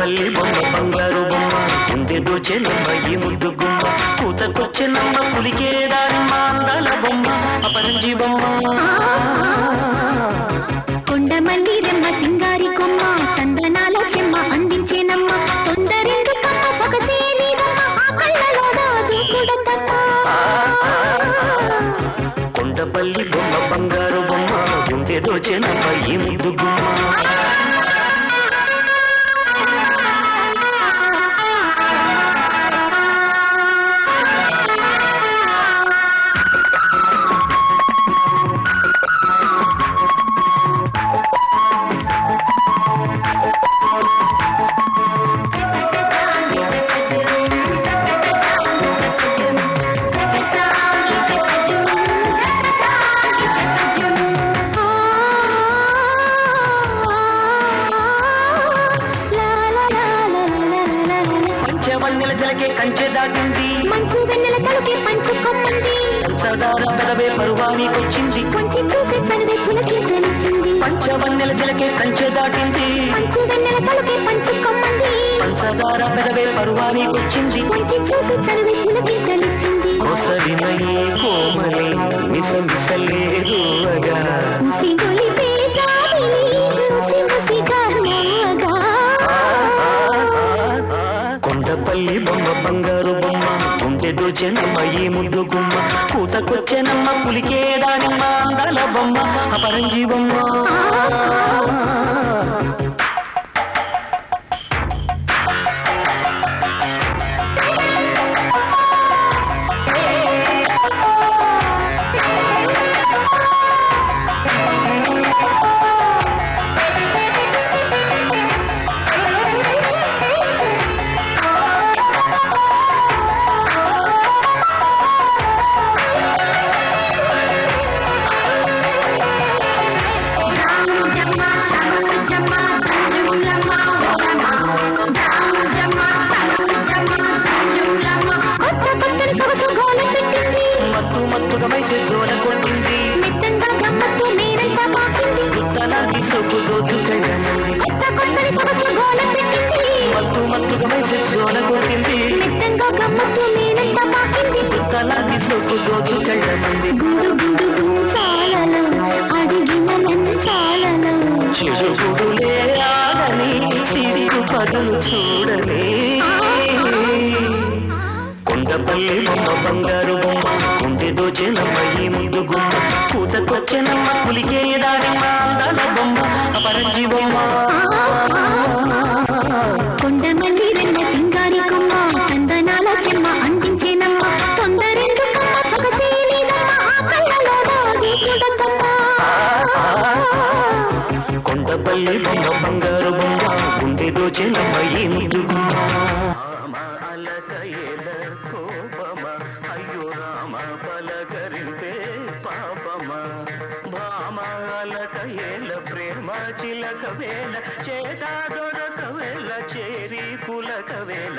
కొండపల్లి బొమ్మ బంగారు బొమ్మ గుండె దోచెనమ్మ ఈ ముద్దు గుమ్మ కూతకొచ్చెనమ్మ పులికే దానిమ్మ అందాల బొమ్మ అపరంజి బొమ్మ కొండమల్లి రెమ్మ సింగారి కొమ్మ చందనాల చెమ్మ అందించేనమ్మ తొందరెందుకమ్మ సొగసే నీదమ్మ ఆ కళ్ళలో దూకుడతమ్మ కొండపల్లి బొమ్మ బంగారు బొమ్మ గుండె దోచెనమ్మ ఈ ముద్దు గుమ్మ పంచవన్నెల జలకే కంచె దాటింది మంచు వెన్నెల తలకే పంచు కొమ్మంది సదార పెదవే పరువానికొచ్చింది కొంచెం చూసే తనవే పులకింతలిచ్చింది పంచవన్నెల జలకే కంచె దాటింది మంచు వెన్నెల తలకే పంచు కొమ్మంది పంచదార పెదవే పరువానికొచ్చింది కొంచెం చూసే తనవే పులకింతలిచ్చింది కొసరినయే కోమలి మిసమిసలేరువగా ముసిగొలిపే జాబిలి ముసిముసిగా నవ్వగా కొండపల్లి బొమ్మ బంగారు బొమ్మ గుండె దోచెనమ్మ ఈ ముద్దు గుమ్మ కూతకొచ్చెనమ్మ పులికే దానిమ్మ అందాల బొమ్మ అపరంజి బొమ్మ మత్తు మత్తుగా వయసు జోల కొట్టింది మెత్తంగా గమ్మత్తు మీరంతా పాకింది గుత్తలాంటి సొప్పు దోచుకెళ్ళమంది మత్తు మత్తుగా వయసు జోల కొట్టింది మెత్తంగా గమ్మత్తు మీరంతా పాకింది గుత్తలాంటి సొప్పు దోచుకెళ్ళమంది గుడు గుడు గుంసాలలో అడిగిన లంచాలలో చిరుగుడులే ఆడని సిరిగు పదులు చూడలే కొండపల్లి బొమ్మ బంగారు బొమ్మ గుండె దోచెనమ్మ ఈ ముద్దు గుమ్మ కూతకొచ్చెనమ్మ పులికే దానిమ్మ అందాల బొమ్మ అపరంజి బొమ్మ కొండమల్లి రెమ్మ సింగారి కొమ్మ చందనాల చెమ్మ అందించేనమ్మ తొందరెందుకమ్మ సొగసే నీదమ్మ ఆ కళ్ళలో దూకుడతమ్మ కొండపల్లి బొమ్మ బంగారు బొమ్మ గుండె దోచెనమ్మ ఈ ముద్దు గుమ్మ అలకయేల కోపమ అయ్యో రామ పలకరింపే పాపమ భామ అలకయేల ప్రేమ చిలక వేల చేత దొరక వేల చేరి పులక వేల